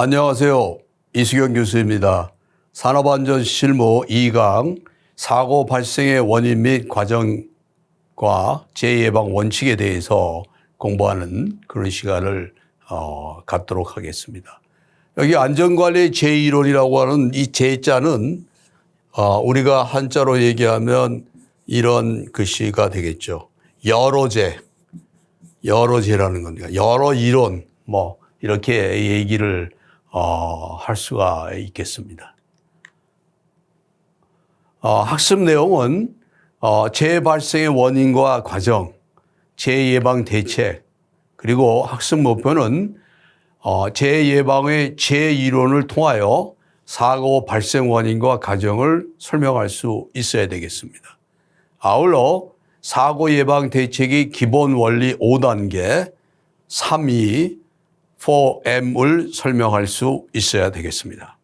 안녕하세요. 이수경 교수입니다. 산업안전실무 2강 사고 발생의 원인 및 과정과 재예방 원칙에 대해서 공부하는 그런 시간을 갖도록 하겠습니다. 여기 안전관리 제1원이라고 하는 이 제자는 우리가 한자로 얘기하면 이런 글씨가 되겠죠. 여러제라는 겁니다. 여러 이론 이렇게 얘기를 할 수가 있겠습니다. 학습 내용은 재발생의 원인과 과정, 재예방 대책, 그리고 학습 목표는 재예방의 제1원을 통하여 사고 발생 원인과 과정을 설명할 수 있어야 되겠습니다. 아울러 사고 예방 대책의 기본 원리 5단계, 3E, 4M을 설명할 수 있어야 되겠습니다.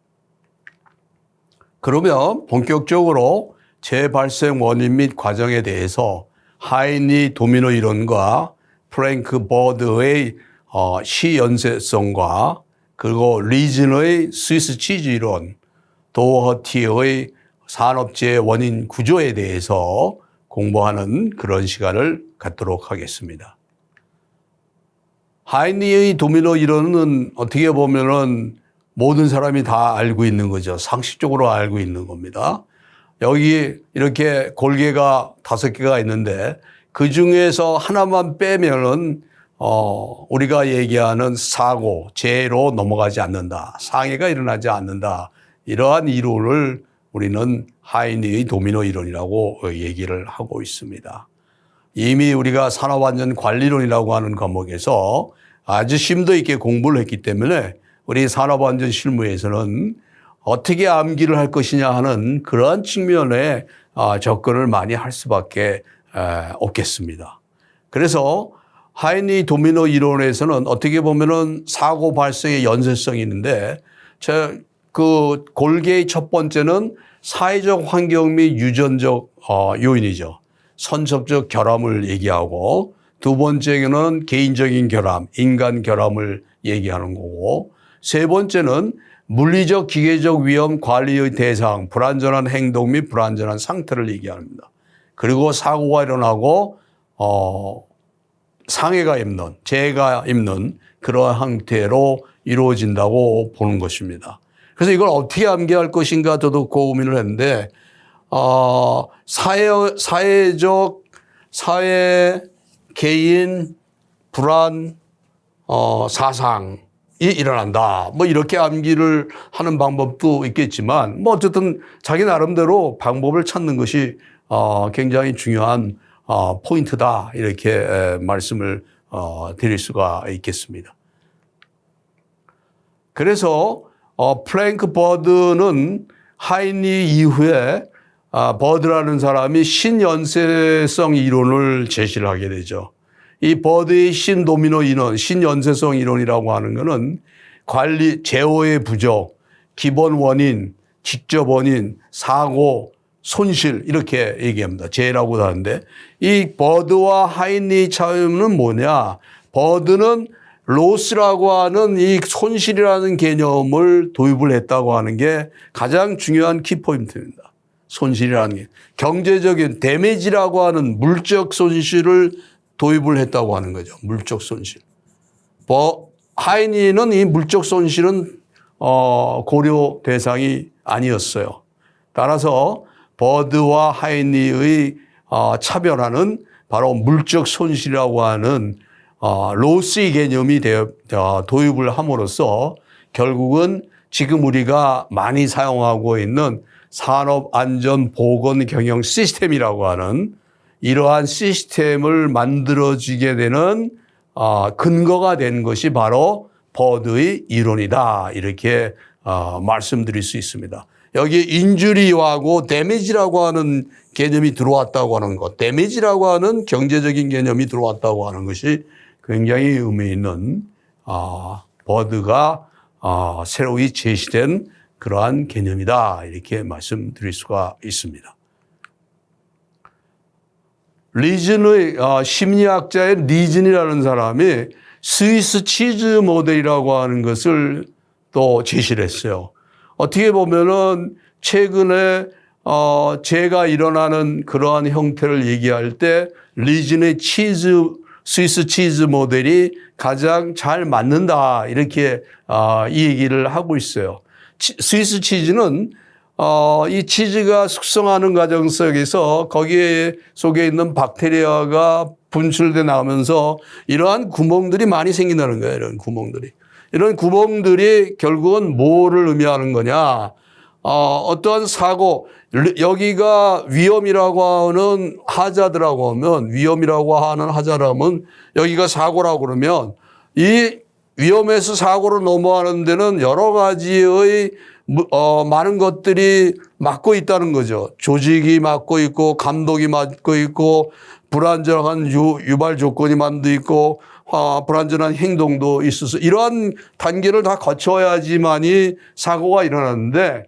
그러면 본격적으로 재발생 원인 및 과정에 대해서 하이니 도미노 이론과 프랭크 버드의 시연쇄성과 그리고 리즌의 스위스 치즈 이론, 도어허티의 산업재해 원인 구조에 대해서 공부하는 그런 시간을 갖도록 하겠습니다. 하이니의 도미노 이론은 어떻게 보면은 모든 사람이 다 알고 있는 거죠. 상식적으로 알고 있는 겁니다. 여기 이렇게 골개가 5개가 있는데 그 중에서 하나만 빼면은 우리가 얘기하는 사고, 재해로 넘어가지 않는다. 상해가 일어나지 않는다. 이러한 이론을 우리는 하이니의 도미노 이론이라고 얘기를 하고 있습니다. 이미 우리가 산업안전관리론이라고 하는 과목에서 아주 심도 있게 공부를 했기 때문에 우리 산업안전실무에서는 어떻게 암기를 할 것이냐 하는 그러한 측면에 접근을 많이 할 수밖에 없겠습니다. 그래서 하이니 도미노 이론에서는 어떻게 보면은 사고 발생의 연쇄성이 있는데 그 골개의 첫 번째는 사회적 환경 및 유전적 요인이죠. 선천적 결함을 얘기하고 두 번째는 개인적인 결함, 인간 결함을 얘기하는 거고 세 번째는 물리적, 기계적 위험 관리의 대상, 불안전한 행동 및 불안전한 상태를 얘기합니다. 그리고 사고가 일어나고 상해가 입는, 재해가 입는 그러한 형태로 이루어진다고 보는 것입니다. 그래서 이걸 어떻게 암기할 것인가 저도 고민을 했는데 사회, 개인, 불안, 사상이 일어난다. 이렇게 암기를 하는 방법도 있겠지만 어쨌든 자기 나름대로 방법을 찾는 것이 굉장히 중요한 포인트다. 이렇게 말씀을 드릴 수가 있겠습니다. 그래서 프랭크 버드는 하이니 이후에 버드라는 사람이 신연쇄성 이론을 제시를 하게 되죠. 이 버드의 신도미노 이론, 신연쇄성 이론이라고 하는 것은 관리, 제어의 부족, 기본 원인, 직접 원인, 사고, 손실 이렇게 얘기합니다. 재해라고도 하는데 이 버드와 하이니 차이는 뭐냐. 버드는 로스라고 하는 이 손실이라는 개념을 도입을 했다고 하는 게 가장 중요한 키포인트입니다. 손실이라는 게 경제적인 데미지라고 하는 물적 손실을 도입을 했다고 하는 거죠. 물적 손실. 하이니는 이 물적 손실은 고려 대상이 아니었어요. 따라서 버드와 하이니의 차별화는 바로 물적 손실이라고 하는 로스의 개념이 도입을 함으로써 결국은 지금 우리가 많이 사용하고 있는 산업안전보건경영 시스템이라고 하는 이러한 시스템을 만들어지게 되는 근거가 된 것이 바로 버드의 이론이다. 이렇게 말씀드릴 수 있습니다. 여기 인주리하고 데미지라고 하는 개념이 들어왔다고 하는 것, 데미지라고 하는 경제적인 개념이 들어왔다고 하는 것이 굉장히 의미 있는 버드가 새로이 제시된 그러한 개념이다. 이렇게 말씀드릴 수가 있습니다. 리즌의 심리학자의 리즌이라는 사람이 스위스 치즈 모델이라고 하는 것을 또 제시를 했어요. 어떻게 보면은 최근에 재가 일어나는 그러한 형태를 얘기할 때 리진의 스위스 치즈 모델이 가장 잘 맞는다 이렇게 이 얘기를 하고 있어요. 스위스 치즈는 이 치즈가 숙성하는 과정 속에서 거기에 속에 있는 박테리아가 분출돼 나오면서 이러한 구멍들이 많이 생긴다는 거예요. 이런 구멍들이. 이런 구멍들이 결국은 뭐를 의미하는 거냐. 어떠한 사고, 여기가 위험이라고 하는 하자드라고 하면, 위험이라고 하는 하자라면 여기가 사고라고 그러면 이 위험에서 사고로 넘어가는 데는 여러 가지의 많은 것들이 막고 있다는 거죠. 조직이 막고 있고, 감독이 막고 있고, 불안정한 유발 조건이 만도 있고, 불안전한 행동도 있어서 이러한 단계를 다 거쳐야지만이 사고가 일어나는데,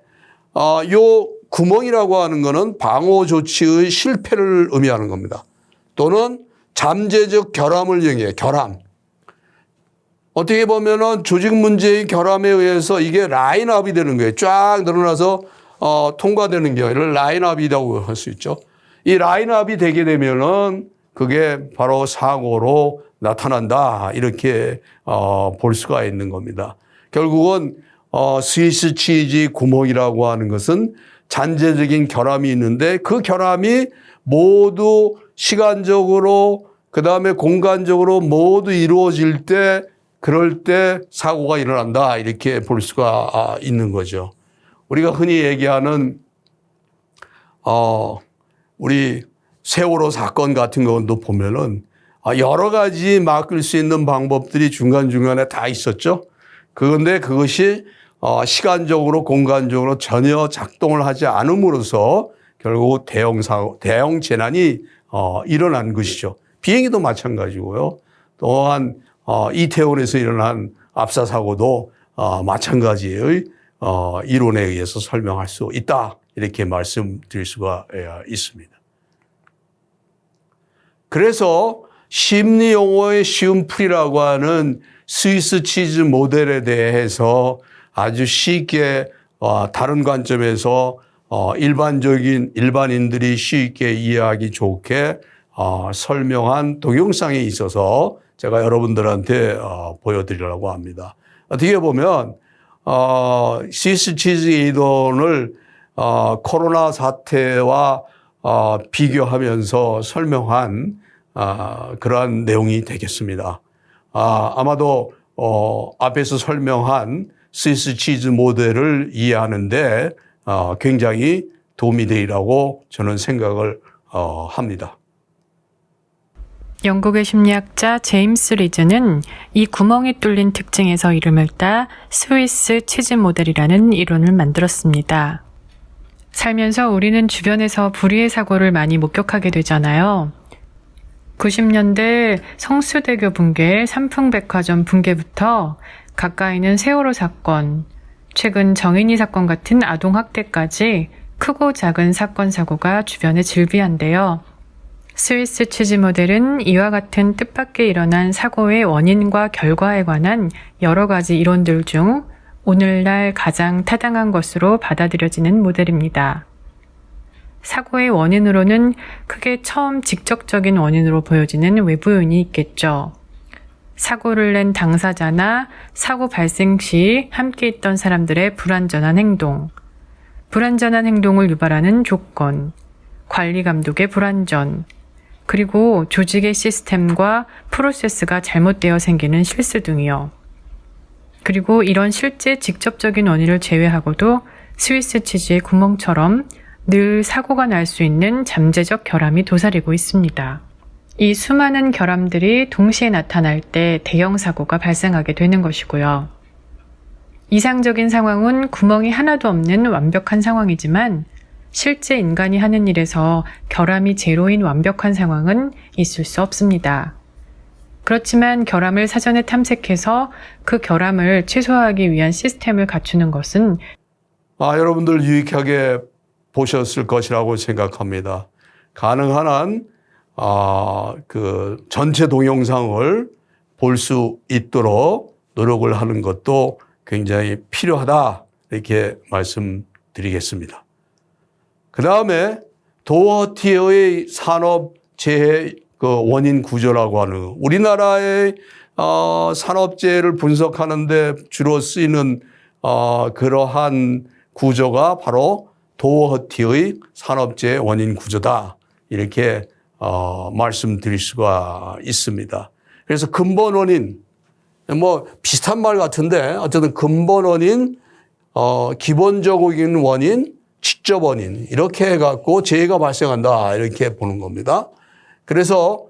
요 구멍이라고 하는 거는 방호 조치의 실패를 의미하는 겁니다. 또는 잠재적 결함을 의미해요. 결함. 어떻게 보면은 조직 문제의 결함에 의해서 이게 라인업이 되는 거예요. 쫙 늘어나서 통과되는 게 이를 라인업이라고 할 수 있죠. 이 라인업이 되게 되면은 그게 바로 사고로 나타난다 이렇게 볼 수가 있는 겁니다. 결국은 스위스 치즈 구멍이라고 하는 것은 잠재적인 결함이 있는데 그 결함이 모두 시간적으로 그다음에 공간적으로 모두 이루어질 때 그럴 때 사고가 일어난다 이렇게 볼 수가 있는 거죠. 우리가 흔히 얘기하는 우리 세월호 사건 같은 것도 보면은 여러 가지 막을 수 있는 방법들이 중간중간에 다 있었죠. 그런데 그것이 시간적으로 공간적으로 전혀 작동을 하지 않음으로써 결국 대형 재난이 일어난 것이죠. 비행기도 마찬가지고요. 또한 이태원에서 일어난 압사 사고도 마찬가지의 이론에 의해서 설명할 수 있다. 이렇게 말씀드릴 수가 있습니다. 그래서 심리 용어의 쉬운 풀이라고 하는 스위스 치즈 모델에 대해서 아주 쉽게 다른 관점에서 일반인들이 쉽게 이해하기 좋게 설명한 동영상에 있어서 제가 여러분들한테 보여드리려고 합니다. 어떻게 보면 스위스 치즈 이론을 코로나 사태와 비교하면서 설명한 그러한 내용이 되겠습니다. 아마도 앞에서 설명한 스위스 치즈 모델을 이해하는데 굉장히 도움이 되리라고 저는 생각을 합니다. 영국의 심리학자 제임스 리즈는 이 구멍이 뚫린 특징에서 이름을 따 스위스 치즈 모델이라는 이론을 만들었습니다. 살면서 우리는 주변에서 불의의 사고를 많이 목격하게 되잖아요. 90년대 성수대교 붕괴, 삼풍백화점 붕괴부터 가까이는 세월호 사건, 최근 정인이 사건 같은 아동학대까지 크고 작은 사건 사고가 주변에 즐비한데요. 스위스 치즈 모델은 이와 같은 뜻밖의 일어난 사고의 원인과 결과에 관한 여러 가지 이론들 중 오늘날 가장 타당한 것으로 받아들여지는 모델입니다. 사고의 원인으로는 크게 처음 직접적인 원인으로 보여지는 외부 요인이 있겠죠. 사고를 낸 당사자나 사고 발생 시 함께 있던 사람들의 불완전한 행동, 불완전한 행동을 유발하는 조건, 관리 감독의 불완전, 그리고 조직의 시스템과 프로세스가 잘못되어 생기는 실수 등이요. 그리고 이런 실제 직접적인 원인을 제외하고도 스위스 치즈의 구멍처럼 늘 사고가 날 수 있는 잠재적 결함이 도사리고 있습니다. 이 수많은 결함들이 동시에 나타날 때 대형 사고가 발생하게 되는 것이고요. 이상적인 상황은 구멍이 하나도 없는 완벽한 상황이지만 실제 인간이 하는 일에서 결함이 제로인 완벽한 상황은 있을 수 없습니다. 그렇지만 결함을 사전에 탐색해서 그 결함을 최소화하기 위한 시스템을 갖추는 것은 여러분들 유익하게 보셨을 것이라고 생각합니다. 가능한 한 전체 동영상을 볼 수 있도록 노력을 하는 것도 굉장히 필요하다 이렇게 말씀드리겠습니다. 그 다음에 도어티의 산업재해 원인 구조라고 하는 우리나라의 산업재해를 분석하는데 주로 쓰이는 그러한 구조가 바로 도어티의 산업재해 원인 구조다 이렇게 말씀드릴 수가 있습니다. 그래서 근본 원인 뭐 비슷한 말 같은데 어쨌든 근본 원인, 기본적인 원인, 직접 원인 이렇게 해갖고 재해가 발생한다 이렇게 보는 겁니다. 그래서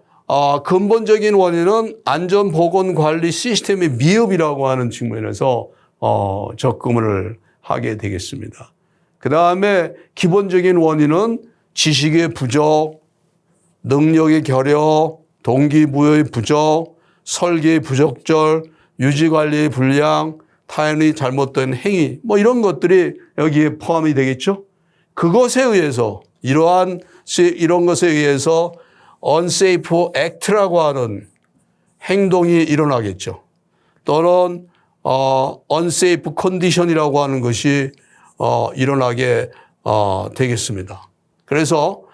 근본적인 원인은 안전보건관리 시스템의 미흡이라고 하는 측면에서 접근을 하게 되겠습니다. 그 다음에 기본적인 원인은 지식의 부족, 능력의 결여, 동기부여의 부족, 설계의 부적절, 유지관리의 불량, 타인의 잘못된 행위 뭐 이런 것들이 여기에 포함이 되겠죠. 그것에 의해서 이런 것에 의해서 unsafe act라고 하는 행동이 일어나겠죠. 또는 unsafe condition이라고 하는 것이 일어나게 되겠습니다. 그래서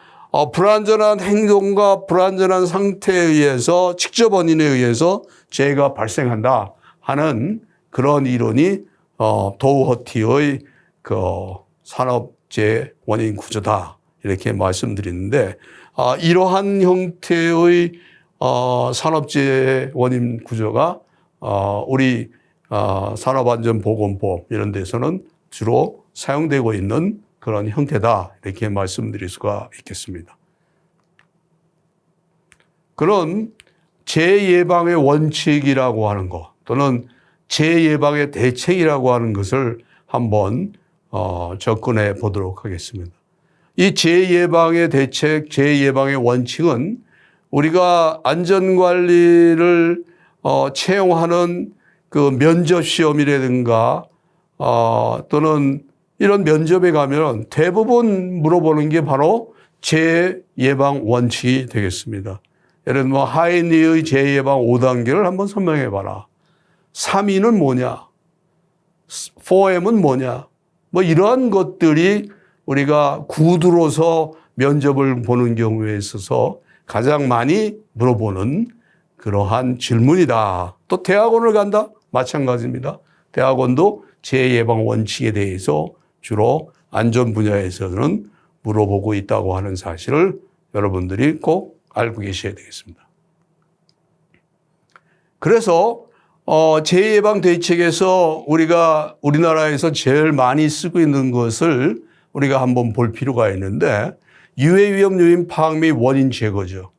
불안전한 행동과 불안전한 상태에 의해서 직접 원인에 의해서 재해가 발생한다 하는 그런 이론이 도어티의 산업재해 원인 구조다 이렇게 말씀드리는데 이러한 형태의 산업재해 원인 구조가 우리 산업안전보건법 이런 데서는 주로 사용되고 있는 그런 형태다 이렇게 말씀드릴 수가 있겠습니다. 그런 재예방의 원칙이라고 하는 것 또는 재예방의 대책이라고 하는 것을 한번 접근해 보도록 하겠습니다. 이 재예방의 대책, 재예방의 원칙은 우리가 안전관리를 채용하는 그 면접시험이라든가 또는 이런 면접에 가면 대부분 물어보는 게 바로 재예방 원칙이 되겠습니다. 예를 들면 하이니의 재예방 5단계를 한번 설명해 봐라. 3E는 뭐냐? 4M은 뭐냐? 뭐 이러한 것들이 우리가 구두로서 면접을 보는 경우에 있어서 가장 많이 물어보는 그러한 질문이다. 또 대학원을 간다? 마찬가지입니다. 대학원도 재예방 원칙에 대해서 주로 안전 분야에서는 물어보고 있다고 하는 사실을 여러분들이 꼭 알고 계셔야 되겠습니다. 그래서 재예방 대책에서 우리가 우리나라에서 제일 많이 쓰고 있는 것을 우리가 한번 볼 필요가 있는데 유해 위험 요인 파악 및 원인 제거죠.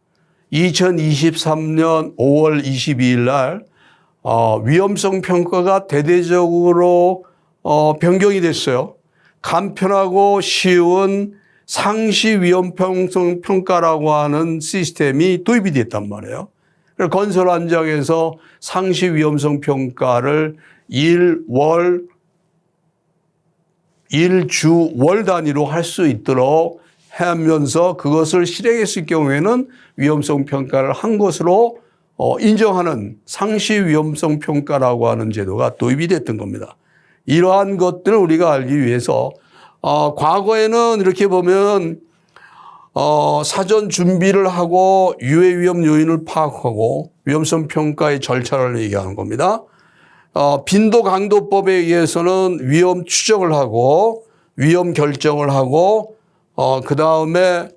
2023년 5월 22일 날 위험성 평가가 대대적으로 변경이 됐어요. 간편하고 쉬운 상시 위험성 평가라고 하는 시스템이 도입이 됐단 말이에요. 건설 현장에서 상시 위험성 평가를 일주 월 단위로 할 수 있도록 하면서 그것을 실행했을 경우에는 위험성 평가를 한 것으로 인정하는 상시 위험성 평가라고 하는 제도가 도입이 됐던 겁니다. 이러한 것들을 우리가 알기 위해서 과거에는 이렇게 보면 사전 준비를 하고 유해 위험 요인을 파악하고 위험성 평가의 절차를 얘기하는 겁니다. 빈도 강도법에 의해서는 위험 추정을 하고 위험 결정을 하고 그 다음에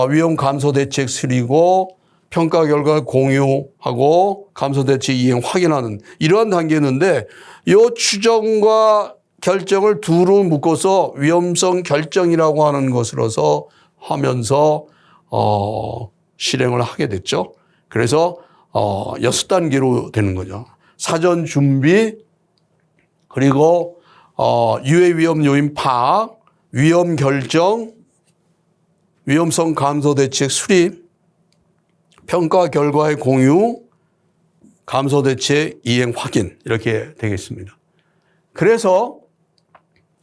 위험 감소 대책 수리고 평가 결과 공유하고 감소 대책 이행 확인하는 이러한 단계였는데 이 추정과 결정을 두루 묶어서 위험성 결정이라고 하는 것으로서 하면서 실행을 하게 됐죠. 그래서 6단계로 되는 거죠. 사전 준비 그리고 유해 위험 요인 파악, 위험 결정, 위험성 감소 대책 수립, 평가 결과의 공유, 감소 대책 이행 확인 이렇게 되겠습니다. 그래서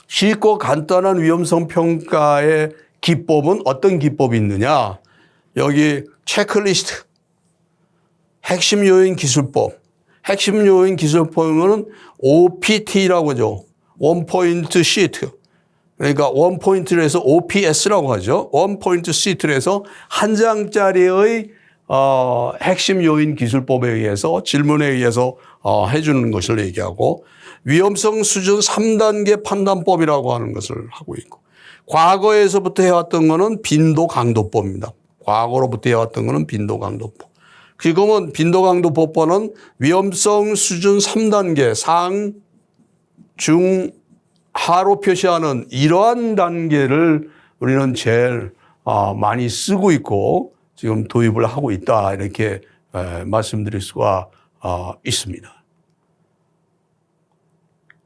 쉽고 간단한 위험성 평가의 기법은 어떤 기법이 있느냐? 여기 체크리스트, 핵심 요인 기술법, 핵심 요인 기술 포용은 OPT라고 하죠. 원 포인트 시트. 그러니까 원 포인트를 해서 OPS라고 하죠. 원 포인트 시트를 해서 한 장짜리의 핵심 요인 기술법에 의해서 질문에 의해서 해주는 것을 얘기하고 위험성 수준 3단계 판단법이라고 하는 것을 하고 있고 과거에서부터 해왔던 거는 빈도 강도법입니다. 과거로부터 해왔던 거는 빈도 강도법. 지금은 빈도 강도법과는 위험성 수준 3단계 상, 중, 하로 표시하는 이러한 단계를 우리는 제일 많이 쓰고 있고 지금 도입을 하고 있다 이렇게 말씀드릴 수가 있습니다.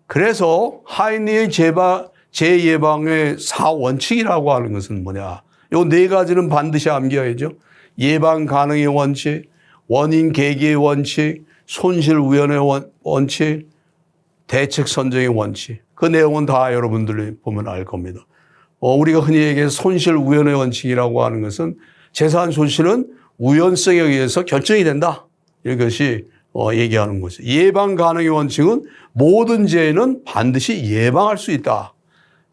그래서 하인리의 재예방의 4원칙이라고 하는 것은 뭐냐. 요 네 가지는 반드시 암기해야죠. 예방 가능의 원칙, 원인 계기의 원칙, 손실 우연의 원칙, 대책 선정의 원칙. 그 내용은 다 여러분들이 보면 알 겁니다. 우리가 흔히 얘기해서 손실 우연의 원칙이라고 하는 것은 재산 손실은 우연성에 의해서 결정이 된다. 이것이 얘기하는 거죠. 예방 가능의 원칙은 모든 재해는 반드시 예방할 수 있다.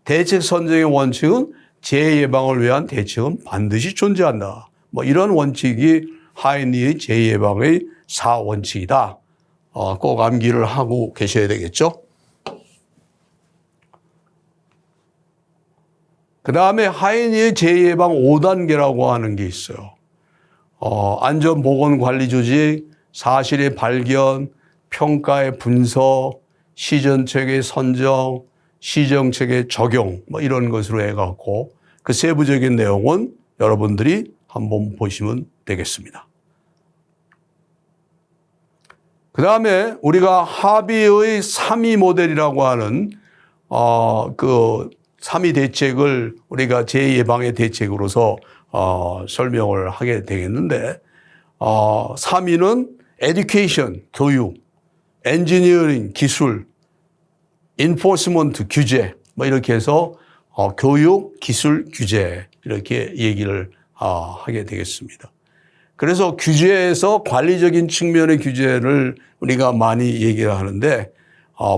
대책 선정의 원칙은 재해 예방을 위한 대책은 반드시 존재한다. 뭐 이런 원칙이 하인리의 재해 예방의 4원칙이다. 꼭 암기를 하고 계셔야 되겠죠. 그 다음에 하인리의 재해 예방 5단계라고 하는 게 있어요. 안전보건관리조직, 사실의 발견, 평가의 분석, 시정책의 선정, 시정책의 적용 뭐 이런 것으로 해갖고 그 세부적인 내용은 여러분들이 한번 보시면 되겠습니다. 그 다음에 우리가 합의의 3위 모델이라고 하는 그 3위 대책을 우리가 재예방의 대책으로서 설명을 하게 되겠는데 3위는 education, 교육, engineering, 기술, enforcement, 규제 뭐 이렇게 해서 교육, 기술, 규제 이렇게 얘기를 하게 되겠습니다. 그래서 규제에서 관리적인 측면의 규제를 우리가 많이 얘기를 하는데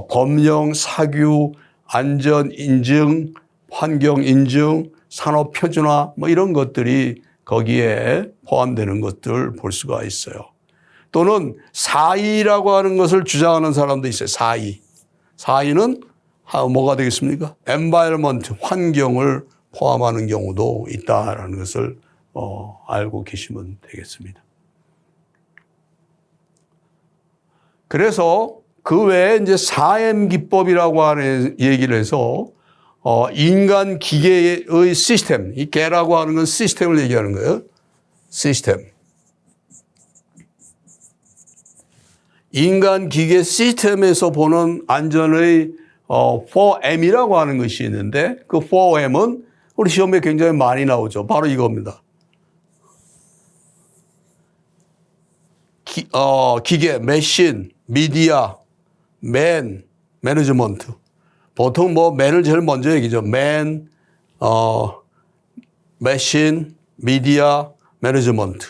법령, 사규, 안전 인증, 환경 인증, 산업 표준화 뭐 이런 것들이 거기에 포함되는 것들 볼 수가 있어요. 또는 4E라고 하는 것을 주장하는 사람도 있어요. 4E. 4E는 뭐가 되겠습니까? environment, 환경을 포함하는 경우도 있다라는 것을 알고 계시면 되겠습니다. 그래서 그 외에 이제 4M 기법이라고 하는 얘기를 해서 인간 기계의 시스템, 이 개라고 하는 건 시스템을 얘기하는 거예요. 시스템. 인간 기계 시스템에서 보는 안전의 4M이라고 하는 것이 있는데 그 4M은 우리 시험에 굉장히 많이 나오죠. 바로 이겁니다. 기계, 머신, 미디어, 매니지먼트. 보통 맨을 제일 먼저 얘기죠. 머신, 미디어, 매니지먼트.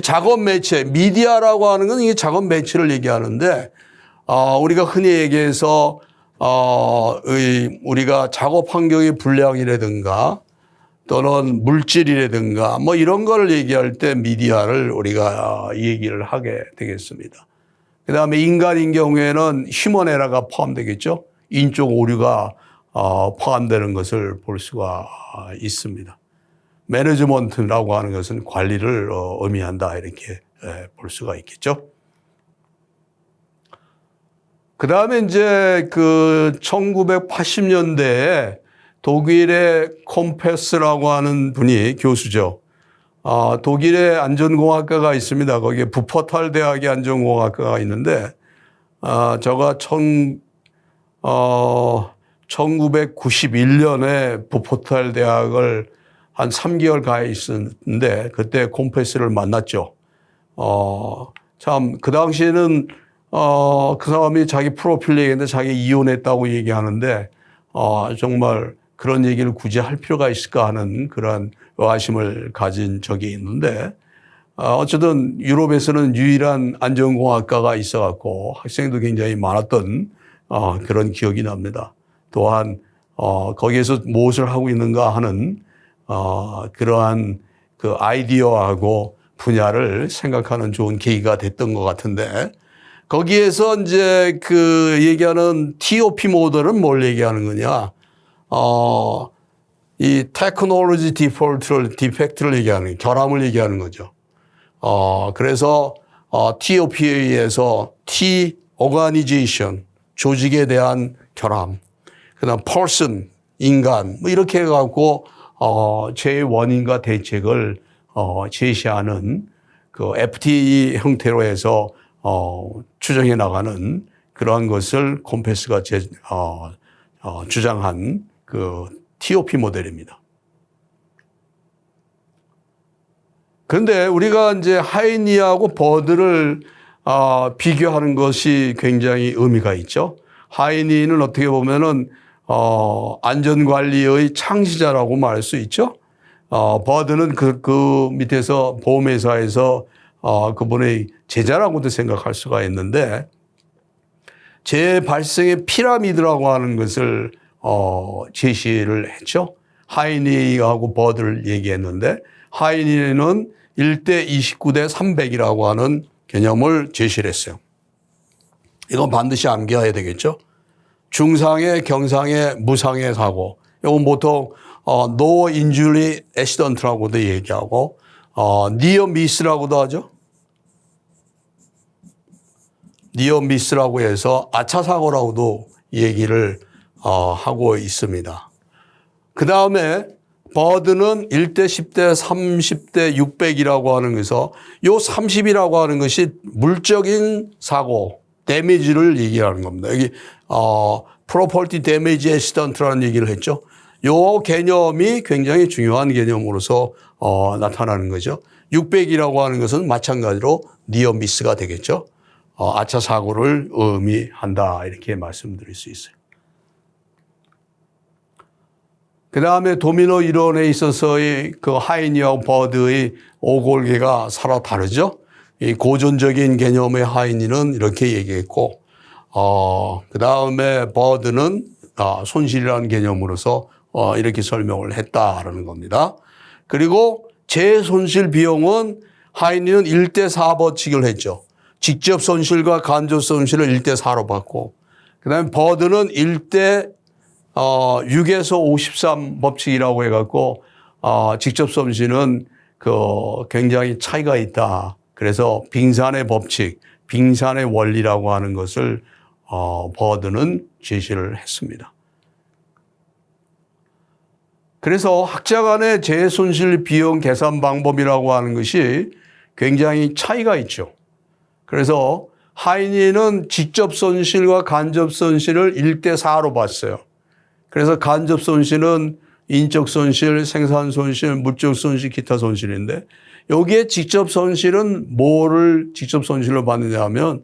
작업 매체, 미디어라고 하는 건 이게 작업 매체를 얘기하는데, 우리가 흔히 얘기해서, 우리가 작업 환경의 불량이라든가 또는 물질이라든가 뭐 이런 걸 얘기할 때 미디어를 우리가 얘기를 하게 되겠습니다. 그 다음에 인간인 경우에는 휴먼 에러가 포함되겠죠. 인적 오류가 포함되는 것을 볼 수가 있습니다. 매니지먼트라고 하는 것은 관리를 의미한다 이렇게 볼 수가 있겠죠. 그 다음에 이제 그 1980년대에 독일의 콤패스라고 하는 분이 교수죠. 독일의 안전공학과가 있습니다. 거기에 부퍼탈 대학의 안전공학과가 있는데, 저가 1991년에 부퍼탈 대학을 한 3개월 가 있었는데, 그때 콤패스를 만났죠. 참, 그 당시에는, 그 사람이 자기 프로필 얘기했는데 자기 이혼했다고 얘기하는데, 정말 그런 얘기를 굳이 할 필요가 있을까 하는 그런 의아심을 가진 적이 있는데, 어쨌든 유럽에서는 유일한 안전공학과가 있어갖고 학생도 굉장히 많았던 그런 기억이 납니다. 또한 거기에서 무엇을 하고 있는가 하는 그러한 그 아이디어하고 분야를 생각하는 좋은 계기가 됐던 것 같은데, 거기에서 이제 그 얘기하는 TOP 모델은 뭘 얘기하는 거냐? 이 테크놀로지 디펙트를 얘기하는 거예요. 결함을 얘기하는 거죠. 그래서 TOP에서 T, Organization, 조직에 대한 결함, 그다음 person, 인간, 뭐 이렇게 해갖고 제1인과 대책을 제시하는 그 FTE 형태로 해서 추정해 나가는 그러한 것을 콤패스가 주장한 그 TOP 모델입니다. 그런데 우리가 이제 하이니하고 버드를 비교하는 것이 굉장히 의미가 있죠. 하이니는 어떻게 보면은 안전관리의 창시자라고 말할 수 있죠. 버드는 그 밑에서 보험회사에서 그분의 제자라고도 생각할 수가 있는데, 재발생의 피라미드라고 하는 것을 제시를 했죠. 하이니하고 버드를 얘기했는데, 하이니는 1대 29대 300이라고 하는 개념을 제시를 했어요. 이건 반드시 암기해야 되겠죠. 중상해, 경상해, 무상해 사고. 이건 보통 no injury accident라고도 얘기하고 near miss라고도 하죠. near miss라고 해서 아차 사고라고도 얘기를 하고 있습니다. 그 다음에 버드는 1대 10대 30대 600이라고 하는 것에서 요 30이라고 하는 것이 물적인 사고, 데미지를 얘기하는 겁니다. 여기 property damage accident라는 얘기를 했죠. 요 개념이 굉장히 중요한 개념으로서 나타나는 거죠. 600이라고 하는 것은 마찬가지로 near miss가 되겠죠. 아차 사고를 의미한다, 이렇게 말씀드릴 수 있어요. 그 다음에 도미노 이론에 있어서의 그 하이니와 버드의 오골계가 서로 다르죠. 이 고전적인 개념의 하이니는 이렇게 얘기했고, 그 다음에 버드는 손실이라는 개념으로서 이렇게 설명을 했다라는 겁니다. 그리고 재손실 비용은 하이니는 1대 4 법칙을 했죠. 직접 손실과 간접 손실을 1대 4로 받고, 그 다음에 버드는 1대 6에서 53 법칙이라고 해갖고 직접 손실은 굉장히 차이가 있다. 그래서 빙산의 법칙, 빙산의 원리라고 하는 것을 버드는 제시를 했습니다. 그래서 학자 간의 재손실 비용 계산 방법이라고 하는 것이 굉장히 차이가 있죠. 그래서 하이니는 직접 손실과 간접 손실을 1대 4로 봤어요. 그래서 간접 손실은 인적 손실, 생산 손실, 물적 손실, 기타 손실인데, 여기에 직접 손실은 뭐를 직접 손실로 받느냐 하면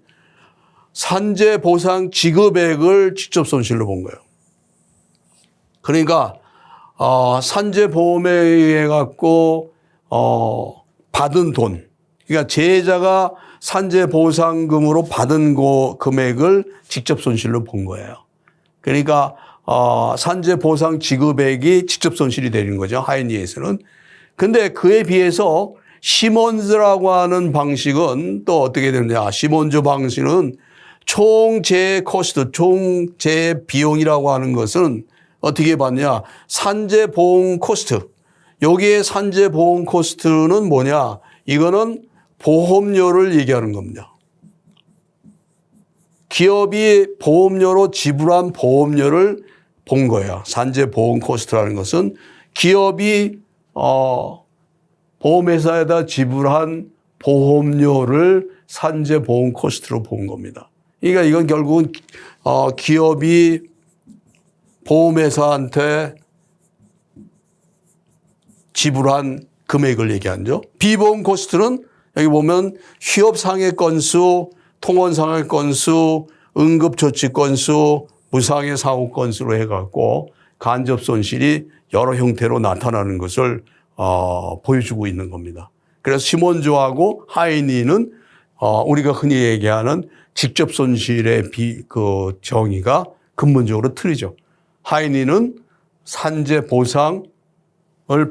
산재 보상 지급액을 직접 손실로 본 거예요. 그러니까 산재 보험에 의해 갖고 받은 돈, 그러니까 재해자가 산재 보상금으로 받은 금액을 직접 손실로 본 거예요. 그러니까 산재 보상 지급액이 직접 손실이 되는 거죠, 하이니에서는. 근데 그에 비해서 시몬즈라고 하는 방식은 또 어떻게 되느냐. 시몬즈 방식은 총재해 코스트, 총재해 비용이라고 하는 것은 어떻게 봤냐. 산재 보험 코스트. 여기에 산재 보험 코스트는 뭐냐. 이거는 보험료를 얘기하는 겁니다. 기업이 보험료로 지불한 보험료를 본 거예요. 산재 보험 코스트라는 것은 기업이 보험회사에다 지불한 보험료를 산재 보험 코스트로 본 겁니다. 그러니까 이건 결국은 기업이 보험회사한테 지불한 금액을 얘기하죠. 비보험 코스트는 여기 보면 휴업상해 건수, 통원상해 건수, 응급조치 건수, 무상해 사고 건수로 해갖고 간접 손실이 여러 형태로 나타나는 것을 보여주고 있는 겁니다. 그래서 시몬즈하고 하이니는 우리가 흔히 얘기하는 직접 손실의 그 정의가 근본적으로 틀리죠. 하이니는 산재 보상을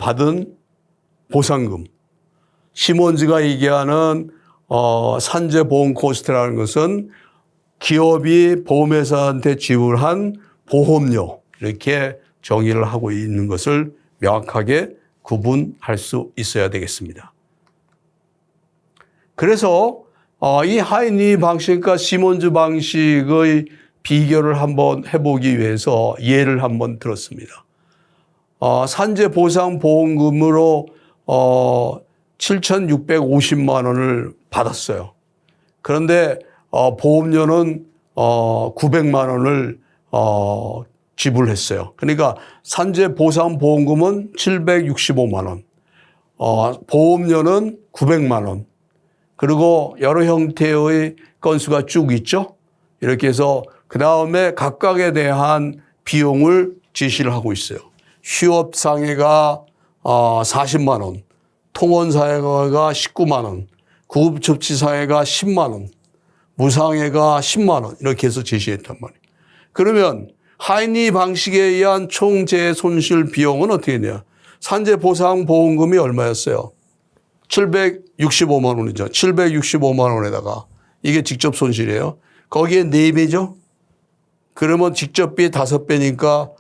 받은 보상금. 시몬즈가 얘기하는 산재 보험 코스트라는 것은 기업이 보험회사한테 지불한 보험료 이렇게 정의를 하고 있는 것을 명확하게 구분할 수 있어야 되겠습니다. 그래서 이 하이니 방식과 시몬즈 방식의 비교를 한번 해보기 위해서 예를 한번 들었습니다. 산재 보상 보험금으로 7,650만 원을 받았어요. 그런데 보험료는 900만 원을 지불했어요. 그러니까 산재 보상 보험금은 765만 원, 보험료는 900만 원. 그리고 여러 형태의 건수가 쭉 있죠. 이렇게 해서 그 다음에 각각에 대한 비용을 제시를 하고 있어요. 휴업상해가 40만 원, 통원상해가 19만 원, 구급조치상해가 10만 원, 무상해가 10만 원 이렇게 해서 제시했단 말이에요. 그러면 하이니 방식에 의한 총재해 손실 비용은 어떻게 되냐. 산재보상보험금이 얼마였어요? 765만 원이죠. 765만 원에다가 이게 직접 손실이에요. 거기에 4배죠. 그러면 직접비 5배니까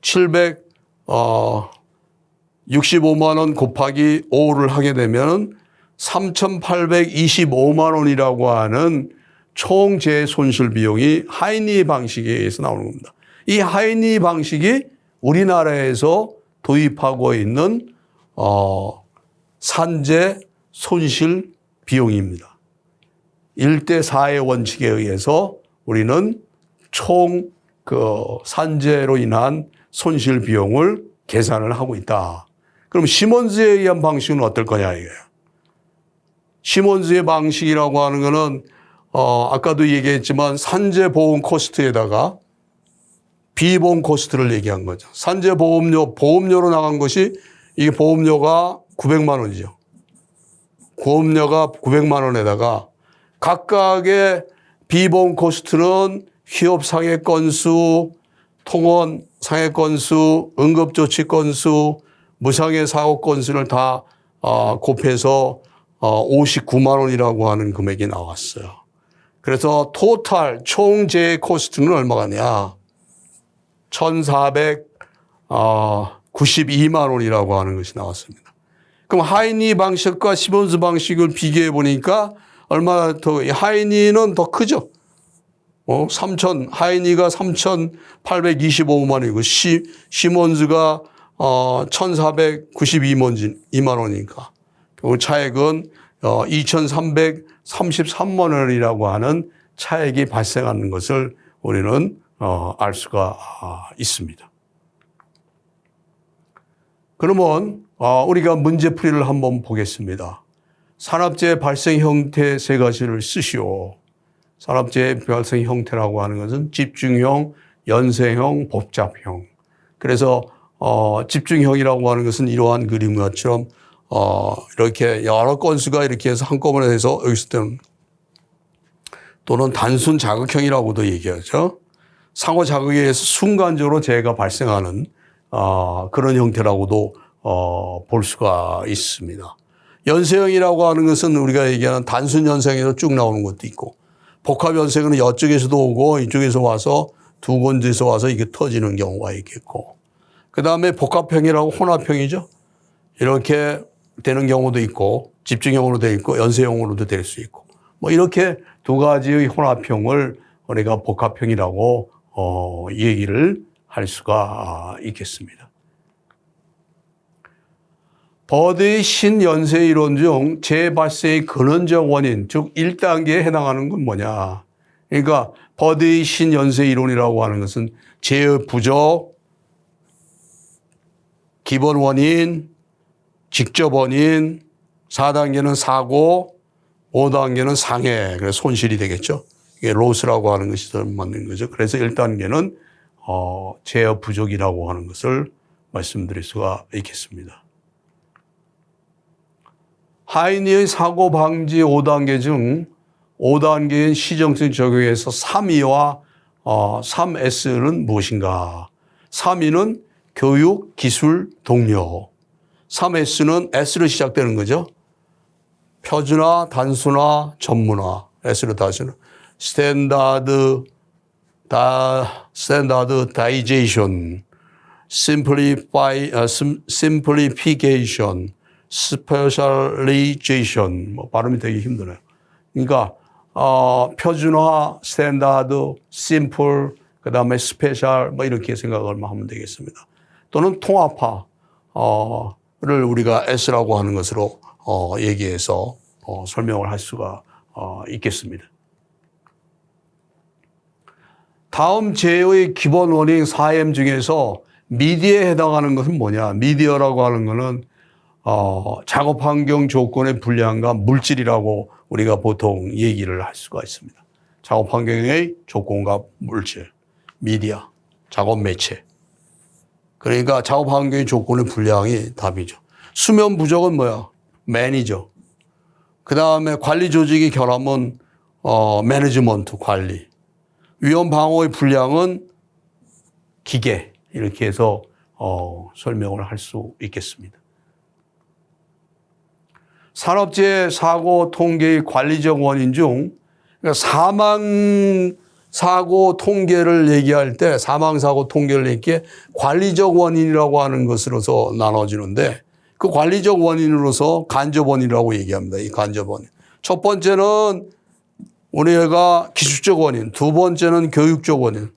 765만 원 곱하기 5를 하게 되면 3,825만 원이라고 하는 총재해 손실 비용이 하이니 방식에 의해서 나오는 겁니다. 이 하이니 방식이 우리나라에서 도입하고 있는 산재 손실 비용입니다. 1대4의 원칙에 의해서 우리는 총 산재로 인한 손실 비용을 계산을 하고 있다. 그럼 시몬즈에 의한 방식은 어떨 거냐 이거예요. 시몬즈의 방식이라고 하는 거는 아까도 얘기했지만 산재 보험 코스트에다가 비보험 코스트를 얘기한 거죠. 산재 보험료로 나간 것이 이게 보험료가 900만 원이죠. 보험료가 900만 원에다가 각각의 비보험 코스트는 휴업 상해 건수, 통원 상해 건수, 응급조치 건수, 무상해 사고 건수를 다 곱해서 59만 원이라고 하는 금액이 나왔어요. 그래서 토탈 총재해 코스트는 얼마가냐? 1,492만 원이라고 하는 것이 나왔습니다. 그럼 하이니 방식과 시몬즈 방식을 비교해 보니까 얼마나 더, 하이니는 더 크죠? 하이니가 3,825만 원이고, 시몬즈가 1,492만 원이니까. 그 차액은 2,333만 원이라고 하는 차액이 발생하는 것을 우리는 알 수가 있습니다. 그러면 우리가 문제풀이를 한번 보겠습니다. 산업재해 발생 형태 세 가지를 쓰시오. 산업재해 발생 형태라고 하는 것은 집중형, 연쇄형, 복잡형. 그래서 집중형이라고 하는 것은 이러한 그림과처럼 이렇게 여러 건수가 이렇게 해서 한꺼번에 해서 여기서 또는 단순 자극형이라고도 얘기하죠. 상호 자극에 의해서 순간적으로 재해가 발생하는 그런 형태라고도 볼 수가 있습니다. 연쇄형이라고 하는 것은 우리가 얘기하는 단순 연쇄형에서 쭉 나오는 것도 있고, 복합 연쇄형은 이쪽에서도 오고 이쪽에서 와서 두 군데에서 와서 이게 터지는 경우가 있겠고, 그 다음에 복합형이라고 혼합형이죠. 이렇게 되는 경우도 있고, 집중형으로 되어 있고, 연쇄형으로도 될 수 있고, 뭐 이렇게 두 가지의 혼합형을 우리가 복합형이라고 얘기를 할 수가 있겠습니다. 버드의 신연쇄 이론 중 재발생의 근원적 원인, 즉 1단계에 해당하는 건 뭐냐. 그러니까 버드의 신연쇄 이론이라고 하는 것은 재해 부족, 기본 원인, 직접 원인, 4단계는 사고, 5단계는 상해, 그래서 손실이 되겠죠. 이게 로스라고 하는 것이 맞는 거죠. 그래서 1단계는 재해 부족이라고 하는 것을 말씀드릴 수가 있겠습니다. 하이니의 사고 방지 5단계 중 5단계인 시정성 적용에서 3E와 3S는 무엇인가? 3E는 교육, 기술, 동료. 3S는 S로 시작되는 거죠. 표준화, 단순화, 전문화. S로 단순화. 스탠다드다이제이션, 심플리피케이션, 스페셜리제이션. 발음이 되게 힘드네요. 그러니까 표준화, 스탠다드, 심플, 그다음에 스페셜 이렇게 생각을 하면 되겠습니다. 또는 통합화를 우리가 S라고 하는 것으로 얘기해서 설명을 할 수가 있겠습니다. 다음 제의 기본 원칙 4M 중에서 미디어에 해당하는 것은 뭐냐? 미디어라고 하는 것은 작업 환경 조건의 불량과 물질이라고 우리가 보통 얘기를 할 수가 있습니다. 작업 환경의 조건과 물질, 미디어, 작업 매체. 그러니까 작업 환경의 조건의 불량이 답이죠. 수면 부족은 뭐야? 매니저. 그 다음에 관리 조직의 결함은 매니지먼트, 관리. 위험 방어의 불량은 기계. 이렇게 해서 설명을 할 수 있겠습니다. 산업재해 사고 통계의 관리적 원인 중 그러니까 사망사고 통계를 얘기할 때 사망사고 통계를 얘기해 관리적 원인이라고 하는 것으로서 나눠지는데 그 관리적 원인으로서 간접 원인이라고 얘기합니다. 이 간접 원인. 첫 번째는 우리가 기술적 원인, 두 번째는 교육적 원인,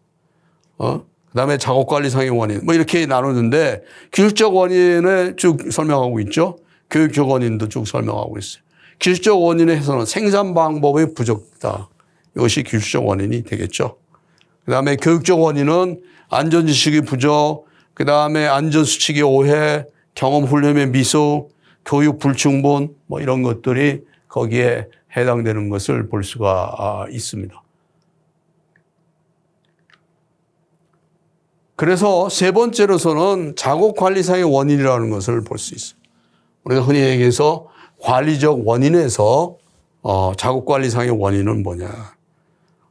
그다음에 작업관리상의 원인 이렇게 나누는데 기술적 원인을 쭉 설명하고 있죠. 교육적 원인도 쭉 설명하고 있어요. 기술적 원인에서는 생산 방법의 부족이다. 이것이 기술적 원인이 되겠죠. 그다음에 교육적 원인은 안전지식의 부족, 그다음에 안전수칙의 오해, 경험훈련의 미숙, 교육 불충분 이런 것들이 거기에 해당되는 것을 볼 수가 있습니다. 그래서 세 번째로서는 작업관리상의 원인이라는 것을 볼 수 있어요. 우리가 흔히 얘기해서 관리적 원인에서 작업관리상의 원인은 뭐냐.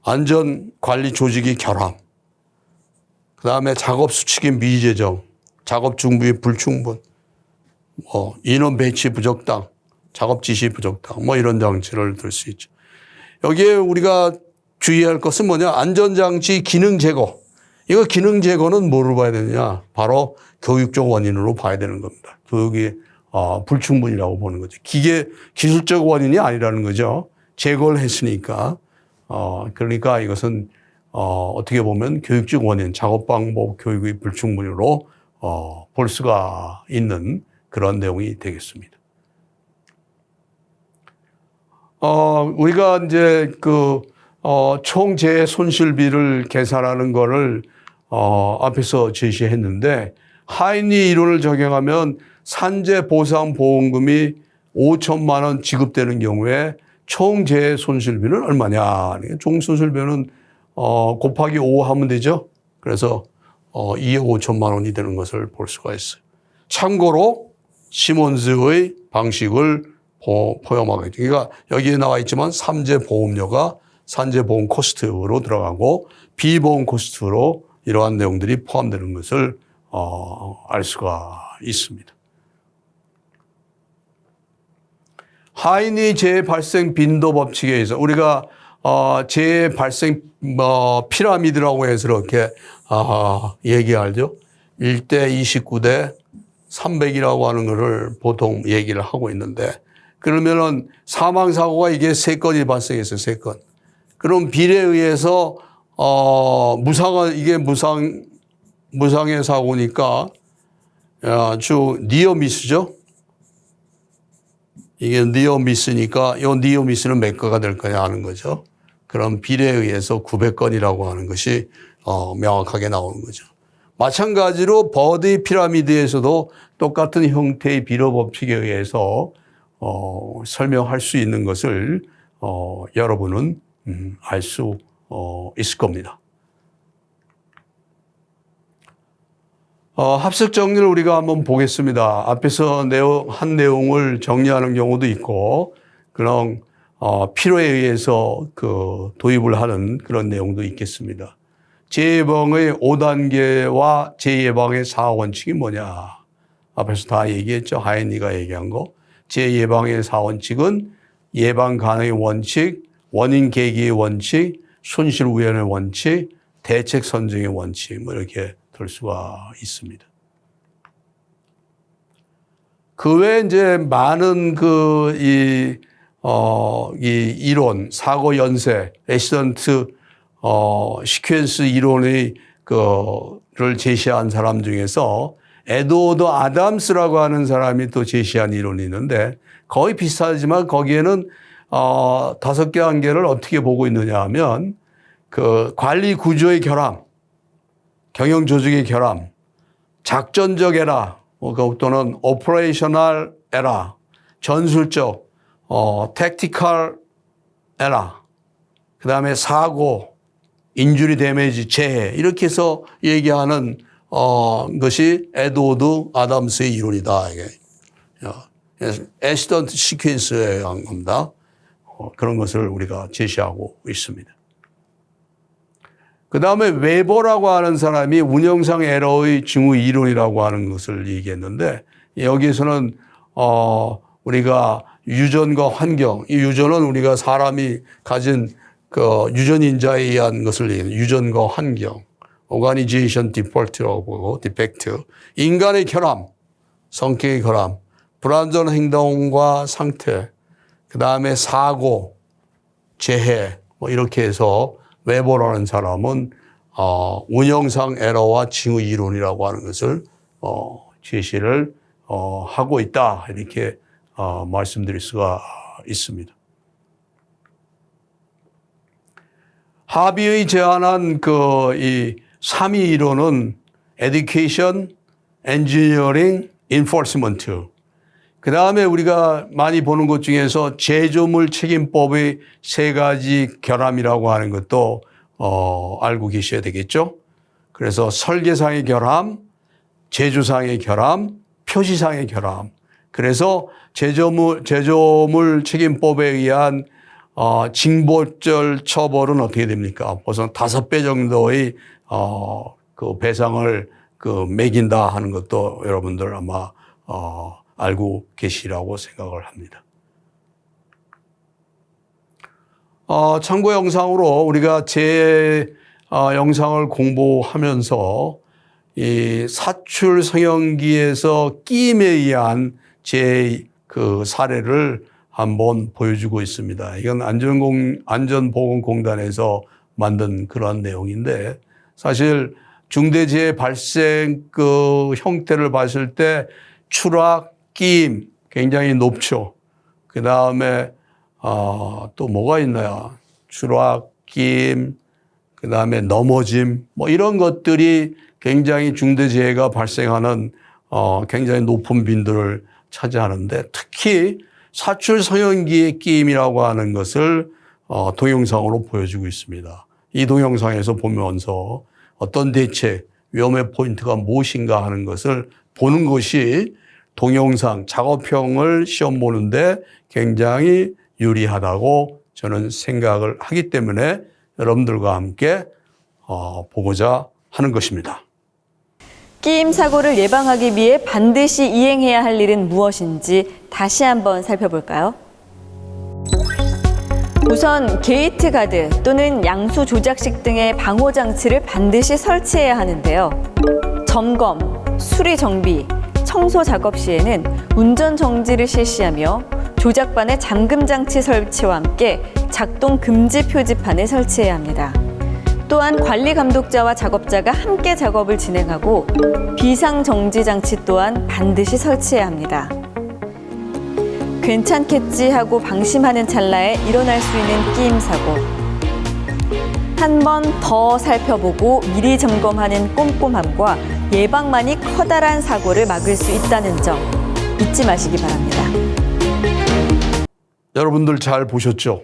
안전관리 조직의 결함, 그 다음에 작업수칙의 미제정, 작업준비의 불충분, 인원 배치 부적당, 작업지시 부적당 이런 장치를 들 수 있죠. 여기에 우리가 주의할 것은 뭐냐. 안전장치 기능 제거. 이거 기능 제거는 뭐로 봐야 되느냐. 바로 교육적 원인으로 봐야 되는 겁니다. 교육이 불충분이라고 보는 거죠. 기술적 원인이 아니라는 거죠. 제거를 했으니까. 그러니까 이것은 어떻게 보면 교육적 원인, 작업 방법 교육의 불충분으로 볼 수가 있는 그런 내용이 되겠습니다. 우리가 이제 총재해 손실비를 계산하는 거를 앞에서 제시했는데 하이니 이론을 적용하면 산재 보상 보험금이 5천만 원 지급되는 경우에 총재해 손실비는 얼마냐? 총 손실비는 곱하기 5 하면 되죠. 그래서 2억 5천만 원이 되는 것을 볼 수가 있어요. 참고로 시몬즈의 방식을 포함하게. 그러니까 여기에 나와 있지만 산재 보험료가 산재 보험 코스트로 들어가고 비보험 코스트로 이러한 내용들이 포함되는 것을 알 수가 있습니다. 하이니 재해 발생 빈도 법칙에 의해서 우리가 재해 발생 피라미드라고 해서 이렇게 얘기하죠. 1대 29대 300이라고 하는 것을 보통 얘기를 하고 있는데 그러면은 사망사고가 이게 3건이 발생했어요. 3건. 그럼 비례에 의해서 이게 무상의 사고니까 주 니어미스죠. 이게 니어미스니까 이 니어미스는 몇 건가 될 거냐 하는 거죠. 그럼 비례에 의해서 900건이라고 하는 것이 명확하게 나오는 거죠. 마찬가지로 버디 피라미드에서도 똑같은 형태의 비례 법칙에 의해서 설명할 수 있는 것을 여러분은 알 수 있을 겁니다. 합석 정리를 우리가 한번 보겠습니다. 앞에서 한 내용을 정리하는 경우도 있고, 그런, 필요에 의해서 도입을 하는 그런 내용도 있겠습니다. 재예방의 5단계와 재예방의 4원칙이 뭐냐. 앞에서 다 얘기했죠. 하인이가 얘기한 거. 재예방의 4원칙은 예방 가능의 원칙, 원인 계기의 원칙, 손실 우연의 원칙, 대책 선정의 원칙, 뭐 이렇게 들 수가 있습니다. 그 외에 이제 많은 이 이론, 사고 연쇄, 액시던트, 시퀀스 이론의 를 제시한 사람 중에서 에드워드 아담스라고 하는 사람이 또 제시한 이론이 있는데 거의 비슷하지만 거기에는 5개 한계를 어떻게 보고 있느냐 하면 관리 구조의 결함, 경영 조직의 결함, 작전적 에러, 또는 오퍼레이셔널 에러, 전술적, 택티컬 에러, 그 다음에 사고, 인주리 데미지, 재해 이렇게 해서 얘기하는 것이 에드워드 아담스의 이론이다. 이게 액시던트 시퀀스에 한 겁니다. 그런 것을 우리가 제시하고 있습니다. 그 다음에 웨버라고 하는 사람이 운영상 에러의 징후 이론이라고 하는 것을 얘기했는데 여기에서는 우리가 유전과 환경, 이 유전은 우리가 사람이 가진 유전인자에 의한 것을 얘기해요. 유전과 환경, 오가니제이션 디폴트라고 보고 디펙트, 인간의 결함, 성격의 결함, 불완전 행동과 상태, 그 다음에 사고, 재해, 뭐 이렇게 해서 웨버라는 사람은 운영상 에러와 징후 이론이라고 하는 것을 제시를 하고 있다 이렇게 말씀드릴 수가 있습니다. 하비의 제안한 이 3위 이론은 Education, Engineering, Enforcement. 그 다음에 우리가 많이 보는 것 중에서 제조물 책임법의 3가지 결함이라고 하는 것도 알고 계셔야 되겠죠. 그래서 설계상의 결함, 제조상의 결함, 표시상의 결함. 그래서 제조물 책임법에 의한 징벌적 처벌은 어떻게 됩니까? 벌써 5배 정도의 배상을 매긴다 하는 것도 여러분들 아마 알고 계시라고 생각을 합니다. 참고 영상으로 우리가 제 영상을 공부하면서 이 사출 성형기에서 끼임에 의한 제 사례를 한번 보여주고 있습니다. 이건 안전보건공단에서 만든 그런 내용인데 사실 중대재해 발생 형태를 봤을 때 추락, 끼임 굉장히 높죠. 그 다음에 또 뭐가 있나요? 추락, 끼임, 그 다음에 넘어짐 뭐 이런 것들이 굉장히 중대재해가 발생하는 굉장히 높은 빈도를 차지하는데 특히 사출 성형기의 끼임이라고 하는 것을 동영상으로 보여주고 있습니다. 이 동영상에서 보면서 어떤 대책, 위험의 포인트가 무엇인가 하는 것을 보는 것이 동영상 작업형을 시험 보는데 굉장히 유리하다고 저는 생각을 하기 때문에 여러분들과 함께 보고자 하는 것입니다. 끼임 사고를 예방하기 위해 반드시 이행해야 할 일은 무엇인지 다시 한번 살펴볼까요? 우선 게이트 가드 또는 양수 조작식 등의 방호 장치를 반드시 설치해야 하는데요. 점검, 수리 정비, 청소 작업 시에는 운전 정지를 실시하며 조작반의 잠금 장치 설치와 함께 작동 금지 표지판을 설치해야 합니다. 또한 관리 감독자와 작업자가 함께 작업을 진행하고 비상 정지 장치 또한 반드시 설치해야 합니다. 괜찮겠지 하고 방심하는 찰나에 일어날 수 있는 끼임 사고. 한 번 더 살펴보고 미리 점검하는 꼼꼼함과 예방만이 커다란 사고를 막을 수 있다는 점 잊지 마시기 바랍니다. 여러분들 잘 보셨죠?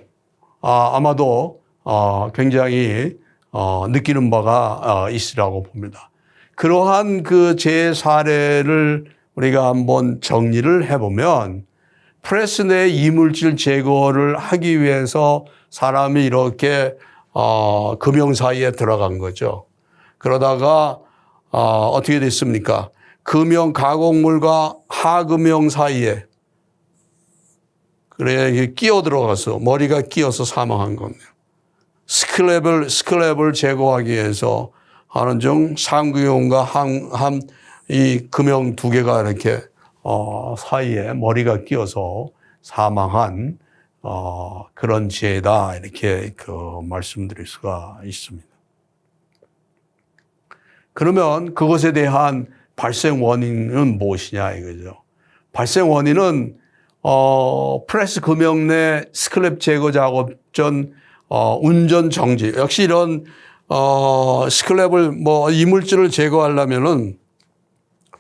아마도 굉장히 느끼는 바가 있으라고 봅니다. 그러한 그 제 사례를 우리가 한번 정리를 해보면 프레스 내 이물질 제거를 하기 위해서 사람이 이렇게 금형 사이에 들어간 거죠. 그러다가 어떻게 됐습니까? 금형 가공물과 하금형 사이에 그래 끼어 들어가서 머리가 끼어서 사망한 겁니다. 스크랩을 제거하기 위해서 하는 중 상금형과 이 금형 두 개가 이렇게 사이에 머리가 끼어서 사망한 그런 죄다 이렇게 말씀드릴 수가 있습니다. 그러면 그것에 대한 발생 원인은 무엇이냐 이거죠. 발생 원인은 프레스 금형 내 스크랩 제거 작업 전 운전 정지. 역시 이런 스크랩을 이물질을 제거하려면은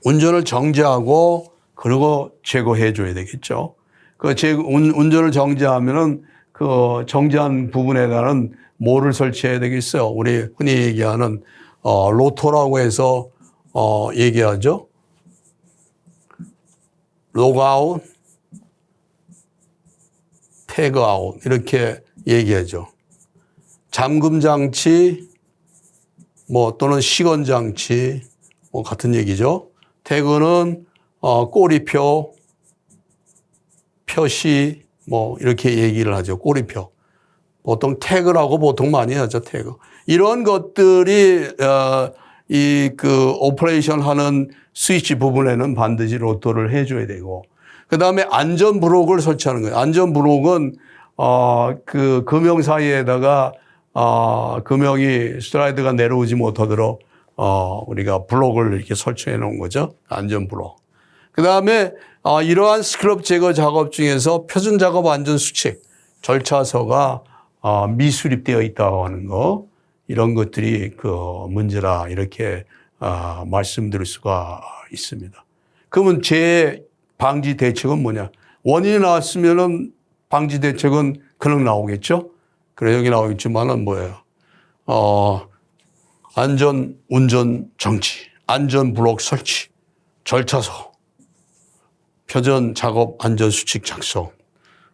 운전을 정지하고 그리고 제거해 줘야 되겠죠. 운전을 정지하면은 그 정지한 부분에다는 뭐를 설치해야 되겠어요? 우리 흔히 얘기하는 로터라고 해서 얘기하죠. 로그아웃, 태그아웃 이렇게 얘기하죠. 잠금 장치 또는 시건 장치 같은 얘기죠. 태그는 꼬리표, 표시 이렇게 얘기를 하죠. 꼬리표. 보통 태그라고 보통 많이 하죠. 태그. 이런 것들이 오퍼레이션 하는 스위치 부분에는 반드시 로터를 해줘야 되고, 그 다음에 안전 브록을 설치하는 거예요. 안전 브록은 그 금형 사이에다가 금형이 슬라이드가 내려오지 못하도록 우리가 블록을 이렇게 설치해 놓은 거죠. 안전 블록. 그 다음에 이러한 스크럽 제거 작업 중에서 표준 작업 안전 수칙 절차서가 미수립되어 있다고 하는 거, 이런 것들이 문제라 이렇게 말씀드릴 수가 있습니다. 그러면 제 방지 대책은 뭐냐? 원인이 나왔으면은 방지 대책은 그냥 나오겠죠? 그래, 여기 나오겠지만은 뭐예요? 안전 운전 정지, 안전 블록 설치, 절차서, 표준 작업 안전 수칙 작성,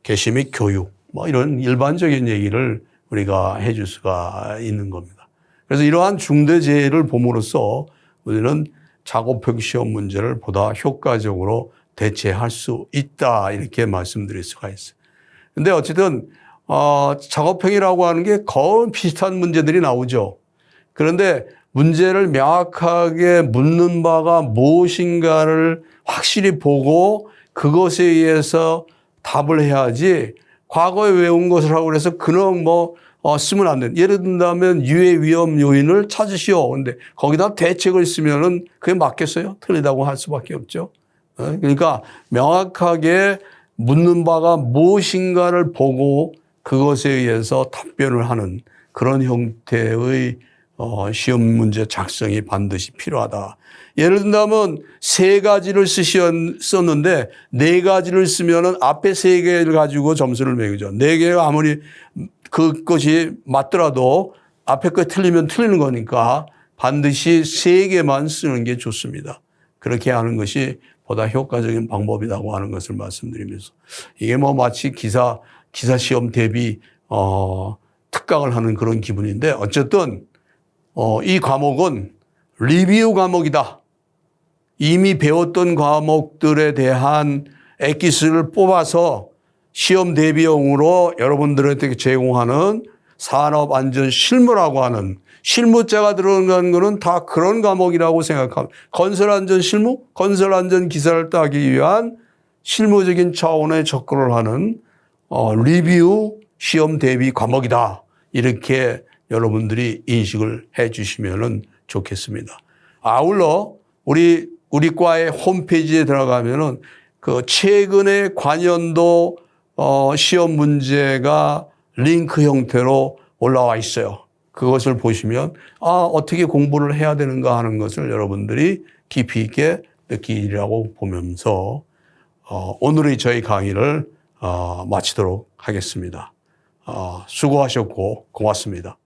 개시 및 교육, 이런 일반적인 얘기를 우리가 해줄 수가 있는 겁니다. 그래서 이러한 중대재해를 봄으로써 우리는 작업 표기 시험 문제를 보다 효과적으로 대체할 수 있다, 이렇게 말씀드릴 수가 있어요. 근데 어쨌든 작업행위라고 하는 게 거의 비슷한 문제들이 나오죠. 그런데 문제를 명확하게 묻는 바가 무엇인가를 확실히 보고 그것에 의해서 답을 해야지, 과거에 외운 것을 하고 그래서 그냥 쓰면 안 돼. 예를 든다면 유해 위험 요인을 찾으시오. 근데 거기다 대책을 쓰면은 그게 맞겠어요? 틀리다고 할 수밖에 없죠. 그러니까 명확하게 묻는 바가 무엇인가를 보고 그것에 의해서 답변을 하는 그런 형태의 시험 문제 작성이 반드시 필요하다. 예를 든다면 3가지를 썼는데 4가지를 쓰면은 앞에 3개를 가지고 점수를 매기죠. 4개가 아무리 그것이 맞더라도 앞에 거 틀리면 틀리는 거니까 반드시 3개만 쓰는 게 좋습니다. 그렇게 하는 것이 보다 효과적인 방법이라고 하는 것을 말씀드리면서, 이게 마치 기사 시험 대비 특강을 하는 그런 기분인데, 어쨌든 이 과목은 리뷰 과목이다. 이미 배웠던 과목들에 대한 엑기스를 뽑아서 시험 대비용으로 여러분들한테 제공하는 산업안전 실무라고 하는, 실무자가 들어간 거는 다 그런 과목이라고 생각합니다. 건설안전 실무, 건설안전 기사를 따기 위한 실무적인 차원의 접근을 하는 리뷰 시험 대비 과목이다. 이렇게 여러분들이 인식을 해 주시면 좋겠습니다. 아울러 우리 과의 홈페이지에 들어가면은 최근의 관연도 시험 문제가 링크 형태로 올라와 있어요. 그것을 보시면 어떻게 공부를 해야 되는가 하는 것을 여러분들이 깊이 있게 느끼리라고 보면서 오늘의 저희 강의를 마치도록 하겠습니다. 수고하셨고 고맙습니다.